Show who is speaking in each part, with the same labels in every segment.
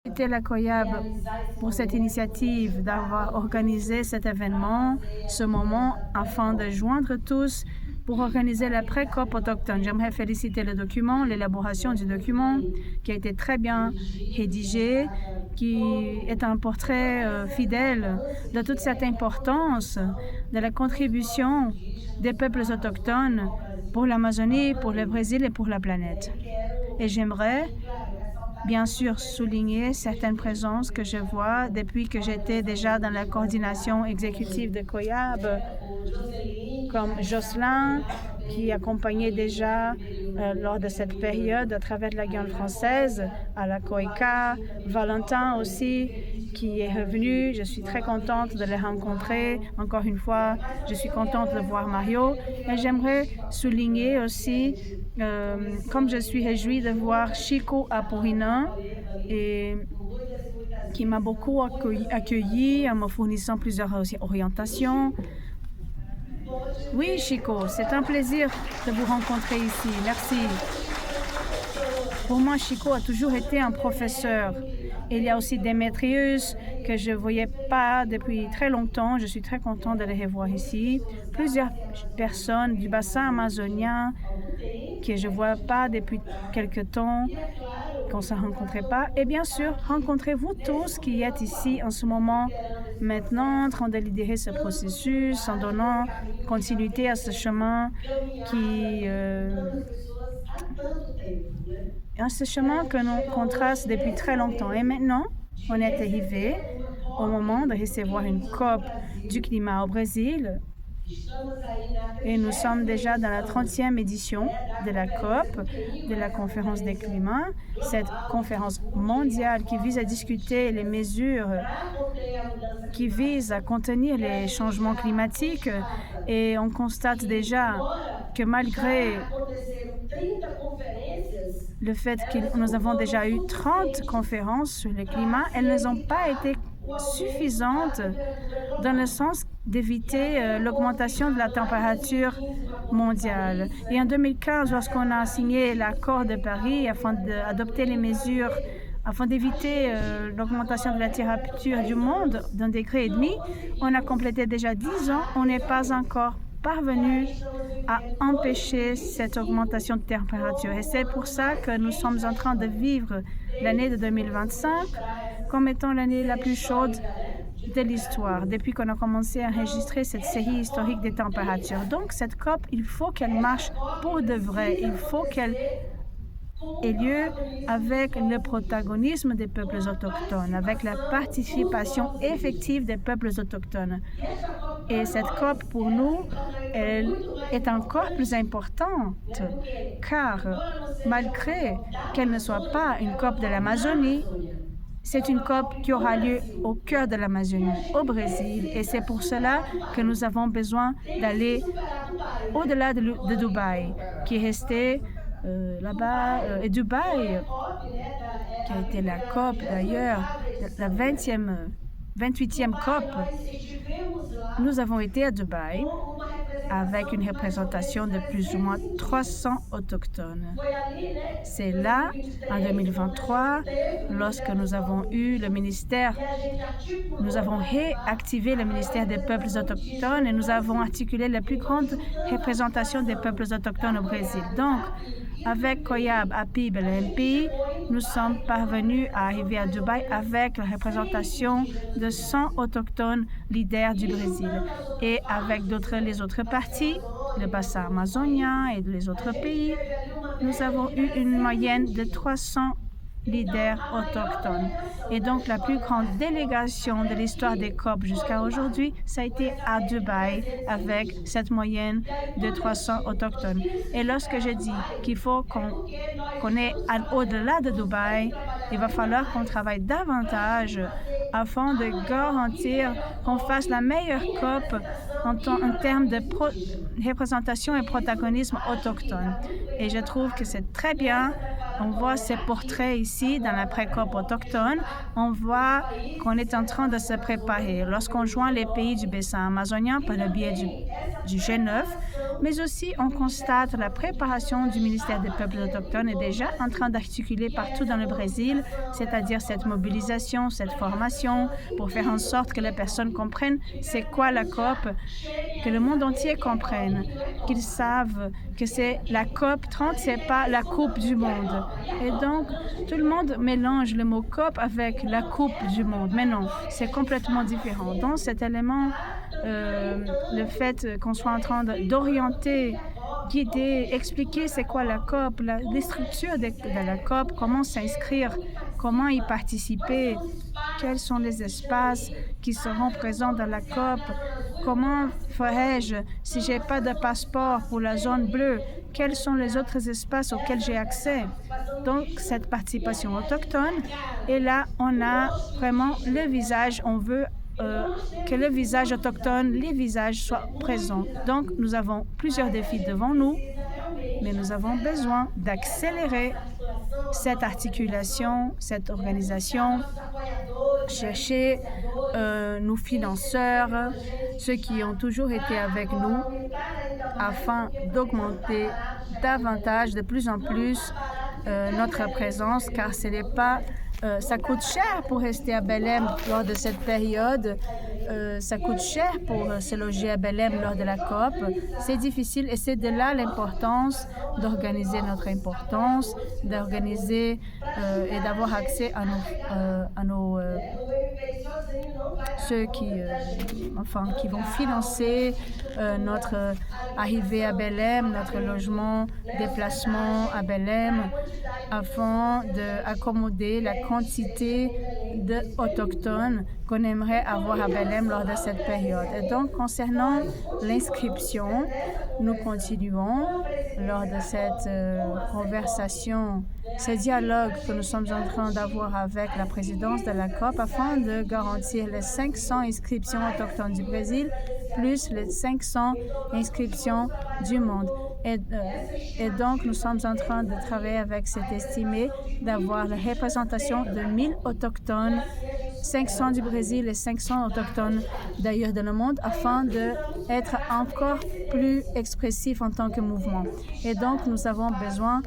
Speaker 1: Féliciter la COIAB pour cette initiative d'avoir organisé cet événement, ce moment, afin de joindre tous pour organiser la pré-COP autochtone. J'aimerais féliciter le document, l'élaboration du document qui a été très bien rédigé, qui est un portrait fidèle de toute cette importance de la contribution des peuples autochtones pour l'Amazonie, pour le Brésil et pour la planète. Et j'aimerais bien sûr souligner certaines présences que je vois depuis que j'étais déjà dans la coordination exécutive de COIAB, comme Jocelyn, qui accompagnait déjà lors de cette période à travers la Guyane française, à la COICA, Valentin aussi, qui est revenu. Je suis très contente de les rencontrer. Encore une fois, je suis contente de voir Mario. Et j'aimerais souligner aussi, comme je suis réjouie de voir Chico Apurina, et qui m'a beaucoup accueilli en me fournissant plusieurs orientations. Oui, Chico, c'est un plaisir de vous rencontrer ici. Merci. Pour moi, Chico a toujours été un professeur. Il y a aussi Démétrius, que je ne voyais pas depuis très longtemps. Je suis très contente de les revoir ici. Plusieurs personnes du bassin amazonien que je ne vois pas depuis quelque temps, qu'on ne se rencontrait pas. Et bien sûr, rencontrez-vous tous qui êtes ici en ce moment, maintenant, en train de lidérer ce processus, en donnant continuité à ce chemin que nous trace depuis très longtemps. Et maintenant, on est arrivé au moment de recevoir une COP du climat au Brésil. Et nous sommes déjà dans la 30e édition de la COP, de la conférence des climats, cette conférence mondiale qui vise à discuter les mesures qui visent à contenir les changements climatiques. Et on constate déjà que malgré le fait que nous avons déjà eu 30 conférences sur le climat, elles ne ont pas été suffisantes dans le sens d'éviter l'augmentation de la température mondiale. Et en 2015, lorsqu'on a signé l'accord de Paris afin d'adopter les mesures afin d'éviter l'augmentation de la température du monde d'1,5 degré, on a complété déjà 10 ans. On n'est pas encore parvenu à empêcher cette augmentation de température. Et c'est pour ça que nous sommes en train de vivre l'année de 2025 comme étant l'année la plus chaude de l'histoire, depuis qu'on a commencé à enregistrer cette série historique des températures. Donc, cette COP, il faut qu'elle marche pour de vrai. Il faut qu'elle ait lieu avec le protagonisme des peuples autochtones, avec la participation effective des peuples autochtones. Et cette COP, pour nous, elle est encore plus importante, car malgré qu'elle ne soit pas une COP de l'Amazonie, c'est une COP qui aura lieu au cœur de l'Amazonie, au Brésil. Et c'est pour cela que nous avons besoin d'aller au-delà de Dubaï, qui est resté là-bas. Et Dubaï, qui a été la COP d'ailleurs, la 28e COP, nous avons été à Dubaï avec une représentation de plus ou moins 300 autochtones. C'est là, en 2023, lorsque nous avons eu le ministère, nous avons réactivé le ministère des peuples autochtones et nous avons articulé la plus grande représentation des peuples autochtones au Brésil. Donc, avec COIAB, APIB et le MPI, nous sommes parvenus à arriver à Dubaï avec la représentation de 100 autochtones leaders du Brésil. Et avec les autres parties, le bassin amazonien et les autres pays, nous avons eu une moyenne de 300 leaders autochtones. Et donc, la plus grande délégation de l'histoire des COP jusqu'à aujourd'hui, ça a été à Dubaï avec cette moyenne de 300 autochtones. Et lorsque je dis qu'il faut qu'on ait au-delà de Dubaï, il va falloir qu'on travaille davantage afin de garantir qu'on fasse la meilleure COP en termes de représentation et protagonisme autochtone. Et je trouve que c'est très bien On voit ces portraits ici dans la pré-COP autochtone. On voit qu'on est en train de se préparer. Lorsqu'on joint les pays du bassin amazonien par le biais du G9, mais aussi on constate la préparation du ministère des Peuples autochtones est déjà en train d'articuler partout dans le Brésil, c'est-à-dire cette mobilisation, cette formation pour faire en sorte que les personnes comprennent c'est quoi la COP, que le monde entier comprenne, qu'ils savent que c'est la COP 30, c'est pas la Coupe du Monde. Et donc, tout le monde mélange le mot COP avec la Coupe du Monde. Mais non, c'est complètement différent. Donc, cet élément, le fait qu'on soit en train d'orienter, guider, expliquer c'est quoi la COP, les structures de la COP, comment s'inscrire, comment y participer, quels sont les espaces qui seront présents dans la COP, comment ferais-je si je n'ai pas de passeport pour la zone bleue, quels sont les autres espaces auxquels j'ai accès. Donc, cette participation autochtone, et là, on a vraiment le visage, on veut que le visage autochtone, les visages soient présents. Donc, nous avons plusieurs défis devant nous, mais nous avons besoin d'accélérer cette articulation, cette organisation, chercher nos financeurs, ceux qui ont toujours été avec nous, afin d'augmenter davantage, de plus en plus, notre présence, car ce n'est pas ça coûte cher pour rester à Belém lors de cette période. Ça coûte cher pour se loger à Belém lors de la COP. C'est difficile et c'est de là l'importance d'organiser notre importance, d'organiser et d'avoir accès à nos ceux qui vont financer notre arrivée à Belém, notre logement, déplacement à Belém, afin d'accommoder la quantité d'Autochtones qu'on aimerait avoir à Belém lors de cette période. Et donc, concernant l'inscription, nous continuons lors de cette conversation, ce dialogue que nous sommes en train d'avoir avec la présidence de la COP afin de garantir les 500 inscriptions autochtones du Brésil plus les 500 inscriptions du monde. Et donc, nous sommes en train de travailler avec cet estimé d'avoir la représentation de 1000 autochtones, 500 du Brésil et 500 autochtones d'ailleurs dans le monde, afin d'être encore plus expressif en tant que mouvement. Et donc, nous avons besoin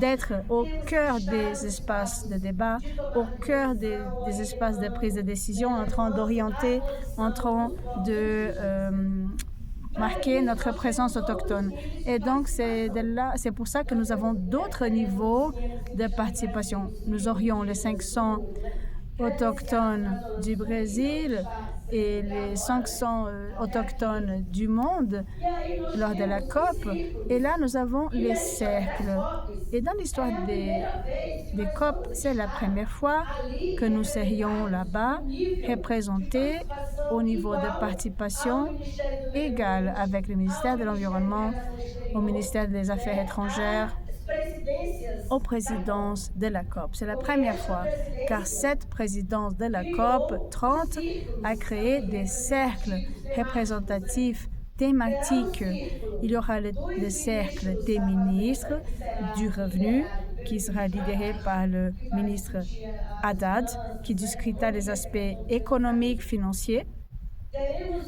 Speaker 1: d'être au cœur des espaces de débat, au cœur des espaces de prise de décision, en train d'orienter, en train de marquer notre présence autochtone. Et donc, c'est pour ça que nous avons d'autres niveaux de participation. Nous aurions les 500 autochtones du Brésil et les 500 autochtones du monde lors de la COP. Et là, nous avons les cercles. Et dans l'histoire des COP, c'est la première fois que nous serions là-bas représentés au niveau de participation égale avec le ministère de l'Environnement, au ministère des Affaires étrangères, aux présidences de la COP. C'est la première fois, car cette présidence de la COP 30 a créé des cercles représentatifs thématiques. Il y aura le cercle des ministres du revenu, qui sera lidéré par le ministre Haddad, qui discutera les aspects économiques, financiers.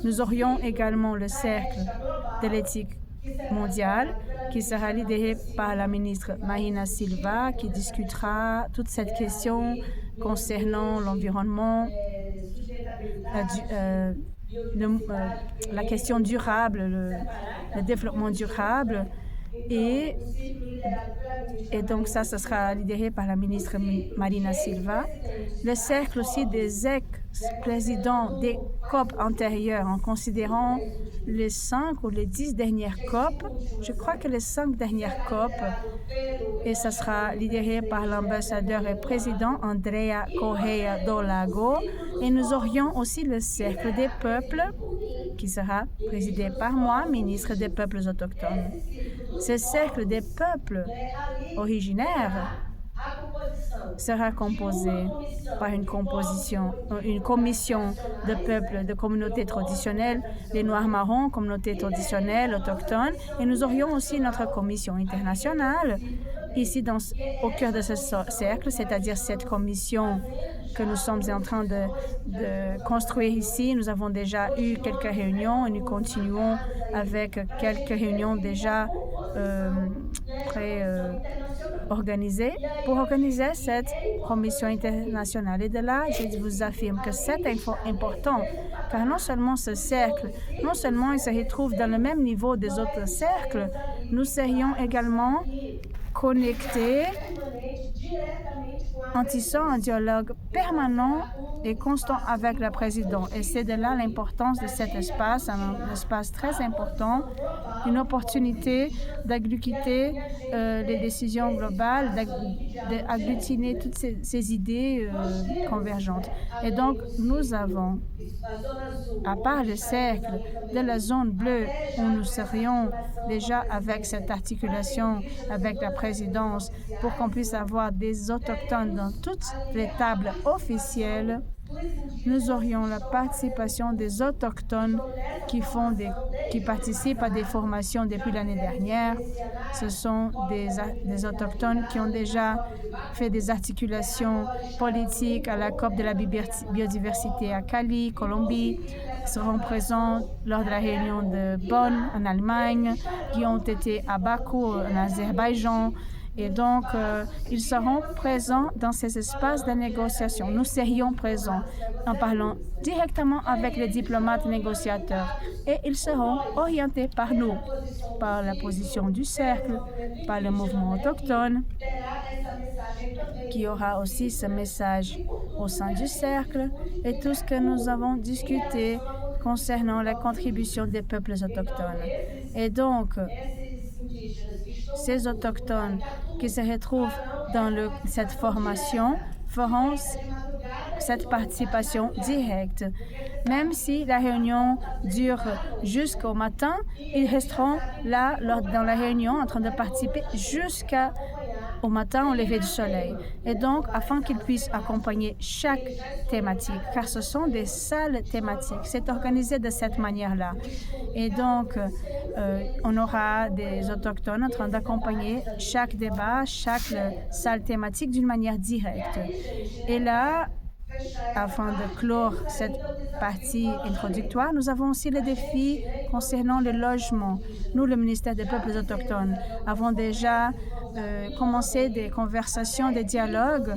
Speaker 1: Nous aurions également le cercle de l'éthique mondiale, qui sera lidéré par la ministre Marina Silva, qui discutera toute cette question concernant l'environnement, la question durable, le développement durable. Et donc ça sera lidéré par la ministre Marina Silva. Le cercle aussi des ex-présidents des COP antérieures, en considérant les 5 ou les 10 dernières COP. Je crois que les 5 dernières COP, et ça sera lidéré par l'ambassadeur et président Andrea Correia do Lago. Et nous aurions aussi le cercle des peuples, qui sera présidé par moi, ministre des peuples autochtones. Ce cercle des peuples originaires sera composé par une commission de peuples, de communautés traditionnelles, les Noirs marrons, communautés traditionnelles autochtones, et nous aurions aussi notre commission internationale ici au cœur de ce cercle, c'est-à-dire cette commission que nous sommes en train de construire ici. Nous avons déjà eu quelques réunions et nous continuons avec quelques réunions déjà organisées pour organiser cette commission internationale. Et de là, je vous affirme que c'est important, car non seulement ce cercle, non seulement il se retrouve dans le même niveau des autres cercles, nous serions également connectés en tissant un dialogue permanent et constant avec le président. Et c'est de là l'importance de cet espace, un espace très important, une opportunité d'agglutiner les décisions globales, d'agglutiner toutes ces idées convergentes. Et donc, nous avons, à part le cercle de la zone bleue, où nous serions déjà avec cette articulation avec la présidence pour qu'on puisse avoir des autochtones dans toutes les tables officielles, nous aurions la participation des autochtones qui participent à des formations depuis l'année dernière. Ce sont des autochtones qui ont déjà fait des articulations politiques à la COP de la biodiversité à Cali, Colombie, seront présents lors de la réunion de Bonn en Allemagne, qui ont été à Bakou en Azerbaïdjan. Et donc, ils seront présents dans ces espaces de négociation. Nous serions présents en parlant directement avec les diplomates négociateurs. Et ils seront orientés par nous, par la position du cercle, par le mouvement autochtone, qui aura aussi ce message au sein du cercle, et tout ce que nous avons discuté concernant la contribution des peuples autochtones. Et donc, ces autochtones qui se retrouvent dans cette formation feront cette participation directe. Même si la réunion dure jusqu'au matin, ils resteront là dans la réunion en train de participer jusqu'au matin au lever du soleil. Et donc, afin qu'ils puissent accompagner chaque thématique, car ce sont des salles thématiques. C'est organisé de cette manière-là. Et donc, on aura des autochtones en train d'accompagner chaque débat, chaque salle thématique d'une manière directe. Et là, afin de clore cette partie introductoire, nous avons aussi les défis concernant le logement. Nous, le ministère des Peuples autochtones, avons déjà commencé des conversations, des dialogues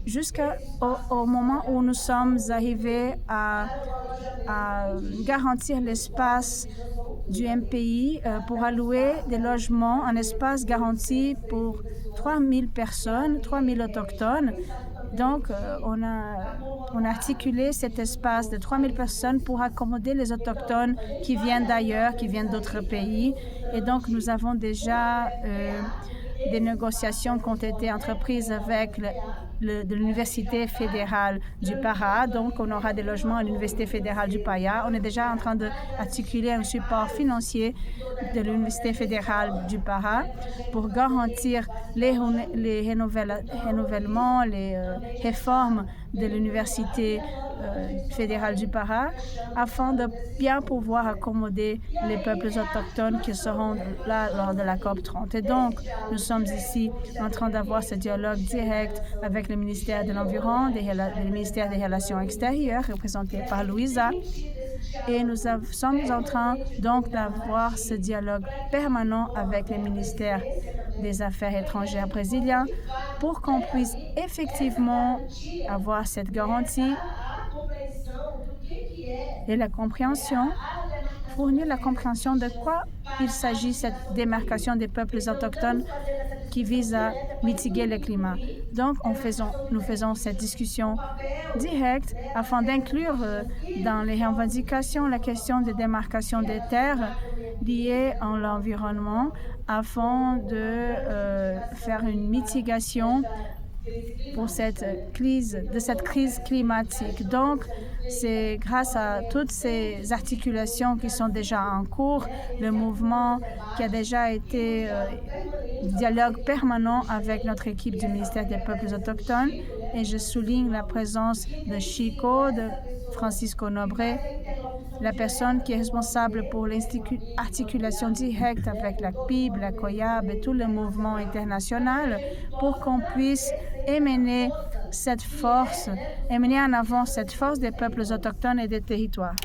Speaker 1: jusqu'au moment où nous sommes arrivés à garantir l'espace du MPI pour allouer des logements, un espace garanti pour 3 000 personnes, 3 000 autochtones. Donc, on a articulé cet espace de 3 000 personnes pour accommoder les autochtones qui viennent d'ailleurs, qui viennent d'autres pays. Et donc, nous avons déjà des négociations qui ont été entreprises avec de l'Université fédérale du Para. Donc, on aura des logements à l'Université fédérale du Paya. On est déjà en train d'articuler un support financier de l'Université fédérale du Para pour garantir les renouvellements, les réformes de l'Université fédérale du Para afin de bien pouvoir accommoder les peuples autochtones qui seront là lors de la COP 30. Et donc, nous sommes ici en train d'avoir ce dialogue direct avec le ministère de l'Environnement, le ministère des Relations extérieures, représenté par Louisa. Et nous sommes en train donc d'avoir ce dialogue permanent avec le ministère des Affaires étrangères brésilien pour qu'on puisse effectivement avoir cette garantie et la compréhension, fournir la compréhension de quoi il s'agit, cette démarcation des peuples autochtones qui vise à mitiguer le climat. Donc, nous faisons cette discussion directe afin d'inclure dans les revendications la question de démarcation des terres liées à l'environnement afin de faire une mitigation pour cette crise climatique. Donc, c'est grâce à toutes ces articulations qui sont déjà en cours, le mouvement qui a déjà été dialogue permanent avec notre équipe du ministère des Peuples autochtones. Et je souligne la présence de Chico, de Francisco Nobre, la personne qui est responsable pour l'articulation directe avec la PIB, la COIAB et tout le mouvement international pour qu'on puisse mener en avant cette force des peuples autochtones et des territoires.